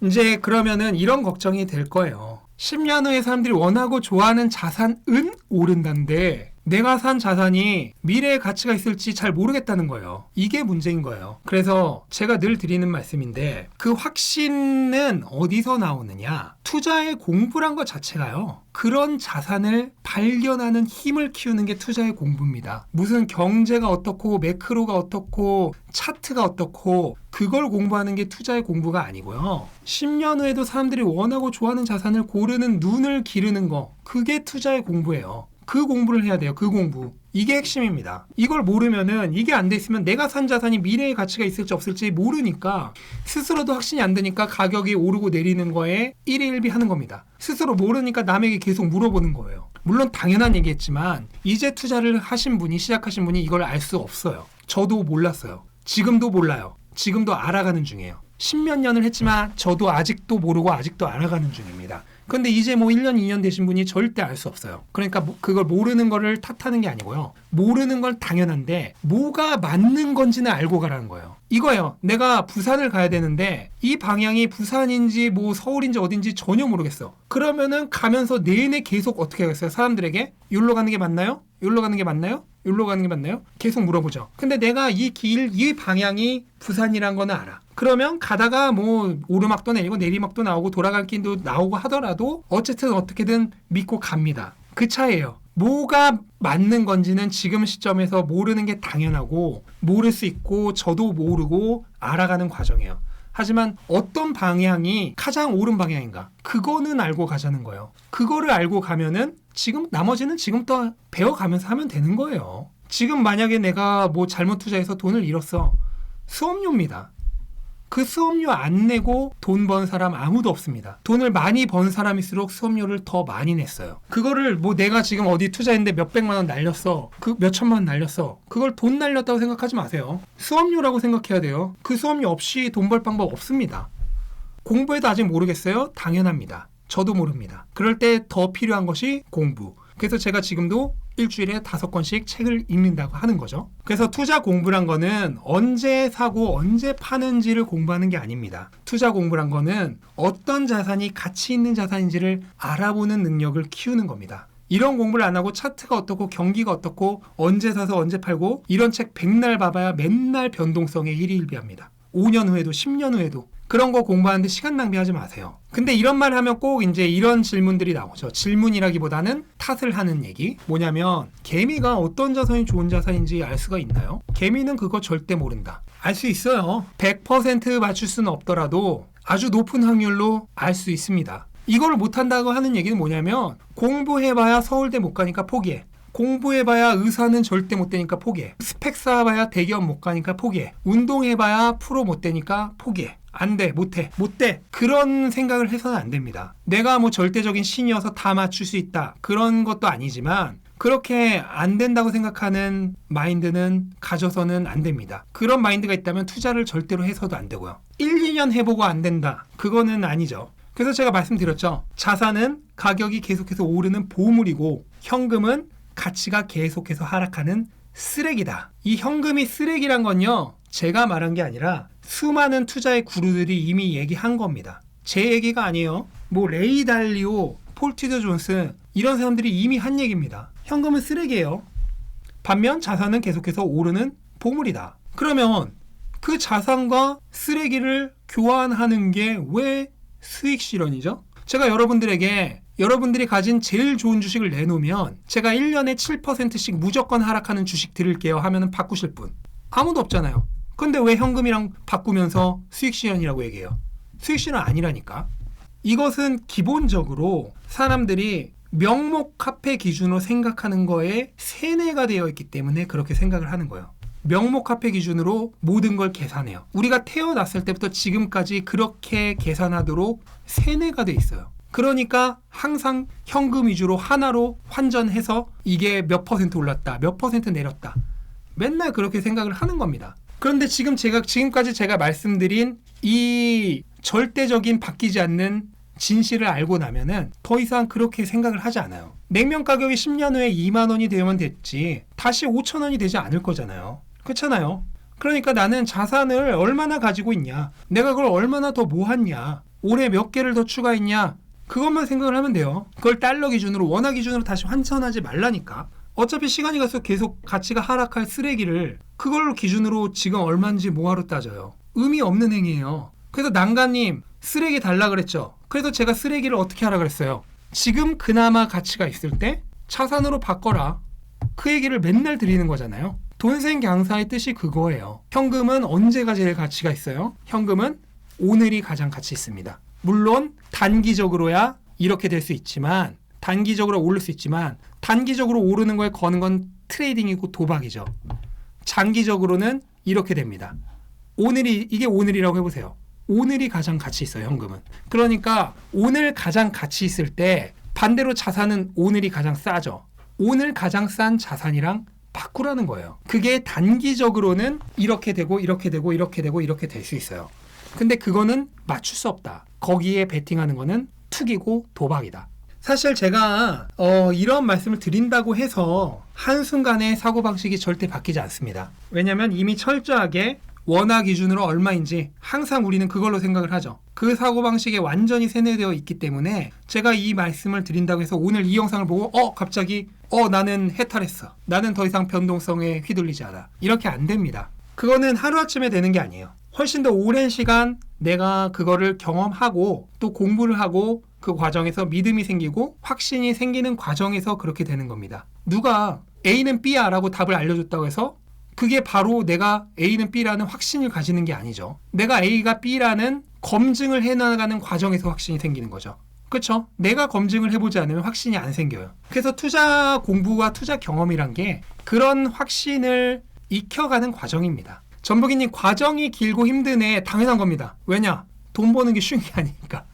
이제 그러면은 이런 걱정이 될 거예요. 10년 후에 사람들이 원하고 좋아하는 자산은 오른다는데 내가 산 자산이 미래의 가치가 있을지 잘 모르겠다는 거예요. 이게 문제인 거예요. 그래서 제가 늘 드리는 말씀인데 그 확신은 어디서 나오느냐? 투자의 공부란 것 자체가요. 그런 자산을 발견하는 힘을 키우는 게 투자의 공부입니다. 무슨 경제가 어떻고 매크로가 어떻고 차트가 어떻고 그걸 공부하는 게 투자의 공부가 아니고요. 10년 후에도 사람들이 원하고 좋아하는 자산을 고르는 눈을 기르는 거, 그게 투자의 공부예요. 그 공부를 해야 돼요. 그 공부. 이게 핵심입니다. 이걸 모르면은 이게 안 돼 있으면 내가 산 자산이 미래의 가치가 있을지 없을지 모르니까 스스로도 확신이 안 드니까 가격이 오르고 내리는 거에 일희일비 하는 겁니다. 스스로 모르니까 남에게 계속 물어보는 거예요. 물론 당연한 얘기겠지만 이제 투자를 하신 분이 시작하신 분이 이걸 알 수 없어요. 저도 몰랐어요. 지금도 몰라요. 지금도 알아가는 중이에요. 10몇 년을 했지만 저도 아직도 모르고 아직도 알아가는 중입니다. 근데 이제 뭐 1년, 2년 되신 분이 절대 알 수 없어요. 그러니까 그걸 모르는 거를 탓하는 게 아니고요. 모르는 건 당연한데 뭐가 맞는 건지는 알고 가라는 거예요. 이거예요. 내가 부산을 가야 되는데 이 방향이 부산인지 뭐 서울인지 어딘지 전혀 모르겠어. 그러면은 가면서 내내 계속 어떻게 하겠어요? 사람들에게 여기로 가는 게 맞나요? 여기로 가는 게 맞나요? 여기로 가는 게 맞나요? 계속 물어보죠. 근데 내가 이 방향이 부산이란 거는 알아. 그러면 가다가 뭐 오르막도 내리고 내리막도 나오고 돌아갈 길도 나오고 하더라도 어쨌든 어떻게든 믿고 갑니다. 그 차이예요. 뭐가 맞는 건지는 지금 시점에서 모르는 게 당연하고 모를 수 있고 저도 모르고 알아가는 과정이에요. 하지만 어떤 방향이 가장 옳은 방향인가? 그거는 알고 가자는 거예요. 그거를 알고 가면은 지금 나머지는 지금부터 배워가면서 하면 되는 거예요. 지금 만약에 내가 뭐 잘못 투자해서 돈을 잃었어. 수업료입니다. 그 수업료 안 내고 돈 번 사람 아무도 없습니다. 돈을 많이 번 사람일수록 수업료를 더 많이 냈어요. 그거를 뭐 내가 지금 어디 투자했는데 몇백만 원 날렸어. 그 몇천만 원 날렸어. 그걸 돈 날렸다고 생각하지 마세요. 수업료라고 생각해야 돼요. 그 수업료 없이 돈 벌 방법 없습니다. 공부해도 아직 모르겠어요? 당연합니다. 저도 모릅니다. 그럴 때 더 필요한 것이 공부. 그래서 제가 지금도 일주일에 5권씩 책을 읽는다고 하는 거죠. 그래서 투자 공부란 거는 언제 사고 언제 파는지를 공부하는 게 아닙니다. 투자 공부란 거는 어떤 자산이 가치 있는 자산인지를 알아보는 능력을 키우는 겁니다. 이런 공부를 안 하고 차트가 어떻고 경기가 어떻고 언제 사서 언제 팔고 이런 책 100날 봐봐야 맨날 변동성에 일희일비합니다. 5년 후에도 10년 후에도 그런 거 공부하는데 시간 낭비하지 마세요. 근데 이런 말 하면 꼭 이제 이런 질문들이 나오죠. 질문이라기보다는 탓을 하는 얘기. 뭐냐면 개미가 어떤 자산이 좋은 자산인지 알 수가 있나요? 개미는 그거 절대 모른다. 알 수 있어요. 100% 맞출 수는 없더라도 아주 높은 확률로 알 수 있습니다. 이걸 못한다고 하는 얘기는 뭐냐면 공부해봐야 서울대 못 가니까 포기해. 공부해봐야 의사는 절대 못 되니까 포기해. 스펙 쌓아봐야 대기업 못 가니까 포기해. 운동해봐야 프로 못 되니까 포기해. 안 돼, 못해. 그런 생각을 해서는 안 됩니다. 내가 뭐 절대적인 신이어서 다 맞출 수 있다. 그런 것도 아니지만 그렇게 안 된다고 생각하는 마인드는 가져서는 안 됩니다. 그런 마인드가 있다면 투자를 절대로 해서도 안 되고요. 1, 2년 해보고 안 된다. 그거는 아니죠. 그래서 제가 말씀드렸죠. 자산은 가격이 계속해서 오르는 보물이고 현금은 가치가 계속해서 하락하는 쓰레기다. 이 현금이 쓰레기란 건요. 제가 말한 게 아니라 수많은 투자의 구루들이 이미 얘기한 겁니다. 제 얘기가 아니에요. 뭐 레이 달리오, 폴 트리저 존스 이런 사람들이 이미 한 얘기입니다. 현금은 쓰레기예요. 반면 자산은 계속해서 오르는 보물이다. 그러면 그 자산과 쓰레기를 교환하는 게 왜 수익 실현이죠? 제가 여러분들에게 여러분들이 가진 제일 좋은 주식을 내놓으면 제가 1년에 7%씩 무조건 하락하는 주식 드릴게요 하면은 바꾸실 분 아무도 없잖아요. 근데 왜 현금이랑 바꾸면서 수익 실현이라고 얘기해요? 수익 실현 아니라니까. 이것은 기본적으로 사람들이 명목 화폐 기준으로 생각하는 거에 세뇌가 되어 있기 때문에 그렇게 생각을 하는 거예요. 명목 화폐 기준으로 모든 걸 계산해요. 우리가 태어났을 때부터 지금까지 그렇게 계산하도록 세뇌가 돼 있어요. 그러니까 항상 현금 위주로 하나로 환전해서 이게 몇 퍼센트 올랐다, 몇 퍼센트 내렸다. 맨날 그렇게 생각을 하는 겁니다. 그런데 지금까지 제가 말씀드린 이 절대적인 바뀌지 않는 진실을 알고 나면은 더 이상 그렇게 생각을 하지 않아요. 냉면 가격이 10년 후에 2만 원이 되면 됐지 다시 5천 원이 되지 않을 거잖아요. 그렇잖아요. 그러니까 나는 자산을 얼마나 가지고 있냐, 내가 그걸 얼마나 더 모았냐, 올해 몇 개를 더 추가했냐? 그것만 생각을 하면 돼요. 그걸 달러 기준으로, 원화 기준으로 다시 환산하지 말라니까. 어차피 시간이 갈수록 계속 가치가 하락할 쓰레기를 그걸로 기준으로 지금 얼마인지 뭐하러 따져요. 의미 없는 행위예요. 그래서 난가님 쓰레기 달라 그랬죠. 그래서 제가 쓰레기를 어떻게 하라 그랬어요. 지금 그나마 가치가 있을 때 자산으로 바꿔라. 그 얘기를 맨날 드리는 거잖아요. 돈생강사의 뜻이 그거예요. 현금은 언제가 제일 가치가 있어요? 현금은 오늘이 가장 가치 있습니다. 물론 단기적으로야 이렇게 될 수 있지만, 단기적으로 오를 수 있지만, 단기적으로 오르는 거에 거는 건 트레이딩이고 도박이죠. 장기적으로는 이렇게 됩니다. 이게 오늘이라고 해보세요. 오늘이 가장 가치 있어요, 현금은. 그러니까 오늘 가장 가치 있을 때 반대로 자산은 오늘이 가장 싸죠. 오늘 가장 싼 자산이랑 바꾸라는 거예요. 그게 단기적으로는 이렇게 되고 이렇게 되고 이렇게 되고 이렇게 될 수 있어요. 근데 그거는 맞출 수 없다. 거기에 베팅하는 거는 투기고 도박이다. 사실 제가 이런 말씀을 드린다고 해서 한순간에 사고방식이 절대 바뀌지 않습니다. 왜냐하면 이미 철저하게 원화 기준으로 얼마인지 항상 우리는 그걸로 생각을 하죠. 그 사고방식에 완전히 세뇌되어 있기 때문에 제가 이 말씀을 드린다고 해서 오늘 이 영상을 보고 갑자기 나는 해탈했어. 나는 더 이상 변동성에 휘둘리지 않아. 이렇게 안 됩니다. 그거는 하루아침에 되는 게 아니에요. 훨씬 더 오랜 시간 내가 그거를 경험하고 또 공부를 하고 그 과정에서 믿음이 생기고 확신이 생기는 과정에서 그렇게 되는 겁니다. 누가 A는 B야 라고 답을 알려줬다고 해서 그게 바로 내가 A는 B라는 확신을 가지는 게 아니죠. 내가 A가 B라는 검증을 해나가는 과정에서 확신이 생기는 거죠. 그렇죠? 내가 검증을 해보지 않으면 확신이 안 생겨요. 그래서 투자 공부와 투자 경험이란 게 그런 확신을 익혀가는 과정입니다. 전복이님 과정이 길고 힘드네. 당연한 겁니다. 왜냐? 돈 버는 게 쉬운 게 아니니까.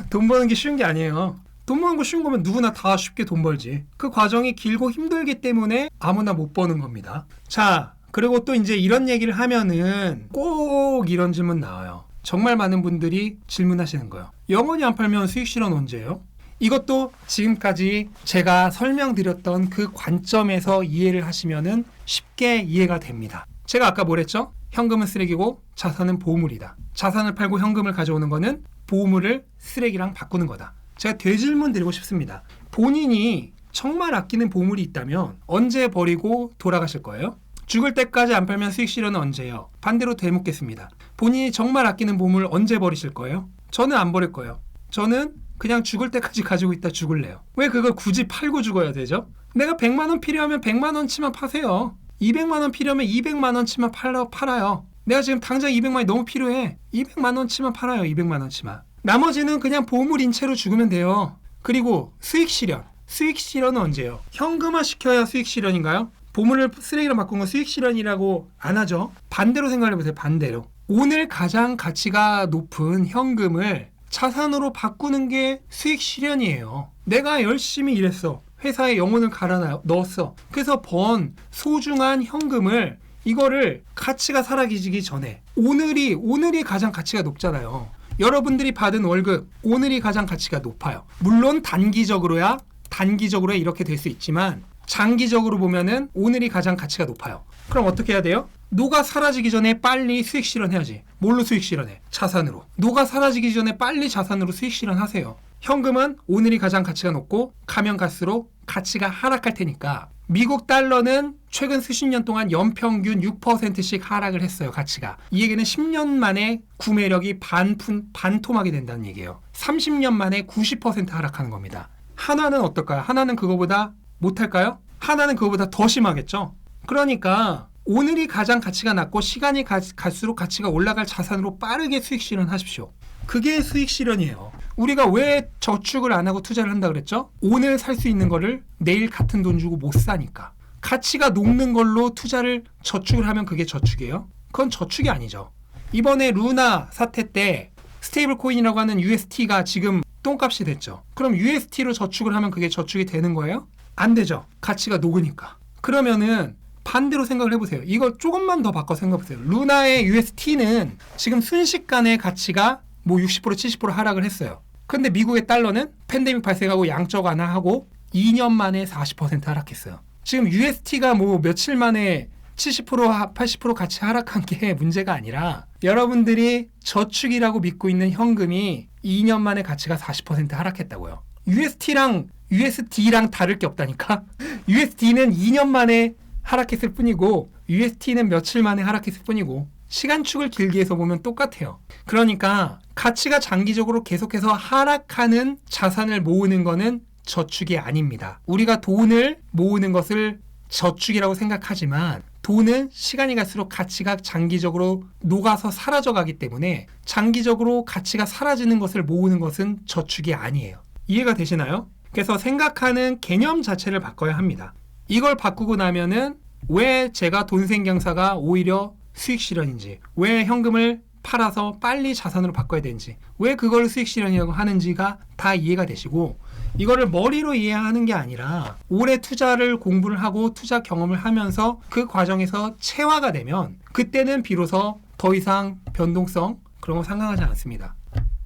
돈 버는 게 쉬운 게 아니에요. 돈 버는 거 쉬운 거면 누구나 다 쉽게 돈 벌지. 그 과정이 길고 힘들기 때문에 아무나 못 버는 겁니다. 자, 그리고 또 이제 이런 얘기를 하면은 꼭 이런 질문 나와요. 정말 많은 분들이 질문하시는 거예요. 영원히 안 팔면 수익 실현 언제예요? 이것도 지금까지 제가 설명드렸던 그 관점에서 이해를 하시면은 쉽게 이해가 됩니다. 제가 아까 뭐랬죠? 현금은 쓰레기고 자산은 보물이다. 자산을 팔고 현금을 가져오는 거는 보물을 쓰레기랑 바꾸는 거다. 제가 되질문 드리고 싶습니다. 본인이 정말 아끼는 보물이 있다면 언제 버리고 돌아가실 거예요? 죽을 때까지 안 팔면 수익 실현은 언제예요? 반대로 되묻겠습니다. 본인이 정말 아끼는 보물 언제 버리실 거예요? 저는 안 버릴 거예요. 저는 그냥 죽을 때까지 가지고 있다 죽을래요. 왜 그걸 굳이 팔고 죽어야 되죠? 내가 100만 원 필요하면 100만 원치만 파세요. 200만 원 필요하면 200만 원치만 팔아요. 내가 지금 당장 200만 원이 너무 필요해. 200만 원치만 팔아요. 200만 원치만. 나머지는 그냥 보물인 채로 죽으면 돼요. 그리고 수익 실현. 수익 실현은 언제예요? 현금화 시켜야 수익 실현인가요? 보물을 쓰레기로 바꾼 건 수익 실현이라고 안 하죠. 반대로 생각해보세요. 반대로. 오늘 가장 가치가 높은 현금을 자산으로 바꾸는 게 수익 실현이에요. 내가 열심히 일했어. 회사에 영혼을 갈아 넣었어. 그래서 번 소중한 현금을 이거를 가치가 사라지기 전에 오늘이 가장 가치가 높잖아요. 여러분들이 받은 월급 오늘이 가장 가치가 높아요. 물론 단기적으로야 이렇게 될 수 있지만 장기적으로 보면은 오늘이 가장 가치가 높아요. 그럼 어떻게 해야 돼요? 노가 사라지기 전에 빨리 수익 실현해야지. 뭘로 수익 실현해? 자산으로. 노가 사라지기 전에 빨리 자산으로 수익 실현하세요. 현금은 오늘이 가장 가치가 높고 가면 갈수록 가치가 하락할 테니까 미국 달러는 최근 수십 년 동안 연평균 6%씩 하락을 했어요. 가치가. 이 얘기는 10년 만에 구매력이 반토막이 된다는 얘기예요. 30년 만에 90% 하락하는 겁니다. 하나는 어떨까요? 하나는 그거보다 못할까요? 하나는 그거보다 더 심하겠죠? 그러니까 오늘이 가장 가치가 낮고 시간이 갈수록 가치가 올라갈 자산으로 빠르게 수익 실현하십시오. 그게 수익 실현이에요. 우리가 왜 저축을 안 하고 투자를 한다 그랬죠? 오늘 살 수 있는 거를 내일 같은 돈 주고 못 사니까. 가치가 녹는 걸로 저축을 하면 그게 저축이에요? 그건 저축이 아니죠. 이번에 루나 사태 때 스테이블 코인이라고 하는 UST가 지금 똥값이 됐죠. 그럼 UST로 저축을 하면 그게 저축이 되는 거예요? 안 되죠. 가치가 녹으니까. 그러면은 반대로 생각을 해보세요. 이걸 조금만 더 바꿔 생각해보세요. 루나의 UST는 지금 순식간에 가치가 60% 70% 하락을 했어요. 근데 미국의 달러는 팬데믹 발생하고 양적 완화하고 2년 만에 40% 하락했어요. 지금 UST가 며칠 만에 70% 80% 같이 하락한 게 문제가 아니라 여러분들이 저축이라고 믿고 있는 현금이 2년 만에 가치가 40% 하락했다고요. USD랑 다를 게 없다니까. USD는 2년 만에 하락했을 뿐이고 USD는 며칠 만에 하락했을 뿐이고 시간축을 길게 해서 보면 똑같아요. 그러니까 가치가 장기적으로 계속해서 하락하는 자산을 모으는 거는 저축이 아닙니다. 우리가 돈을 모으는 것을 저축이라고 생각하지만 돈은 시간이 갈수록 가치가 장기적으로 녹아서 사라져 가기 때문에 장기적으로 가치가 사라지는 것을 모으는 것은 저축이 아니에요. 이해가 되시나요? 그래서 생각하는 개념 자체를 바꿔야 합니다. 이걸 바꾸고 나면은 왜 제가 돈생경사가 오히려 수익 실현인지, 왜 현금을 팔아서 빨리 자산으로 바꿔야 되는지, 왜 그걸 수익 실현이라고 하는지가 다 이해가 되시고, 이거를 머리로 이해하는 게 아니라 오래 투자를 공부를 하고 투자 경험을 하면서 그 과정에서 체화가 되면 그때는 비로소 더 이상 변동성 그런 거 상관하지 않습니다.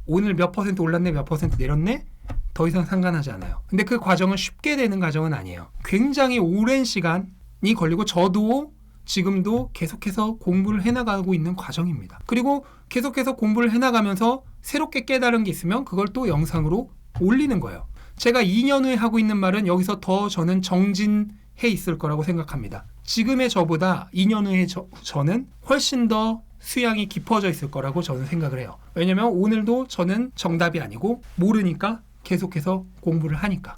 오늘 몇 퍼센트 올랐네, 몇 퍼센트 내렸네, 더 이상 상관하지 않아요. 근데 그 과정은 쉽게 되는 과정은 아니에요. 굉장히 오랜 시간이 걸리고 저도 지금도 계속해서 공부를 해나가고 있는 과정입니다. 그리고 계속해서 공부를 해나가면서 새롭게 깨달은 게 있으면 그걸 또 영상으로 올리는 거예요. 제가 2년 후에 하고 있는 말은 여기서 더 저는 정진해 있을 거라고 생각합니다. 지금의 저보다 2년 후에 저는 훨씬 더 수양이 깊어져 있을 거라고 저는 생각을 해요. 왜냐면 오늘도 저는 정답이 아니고 모르니까 계속해서 공부를 하니까.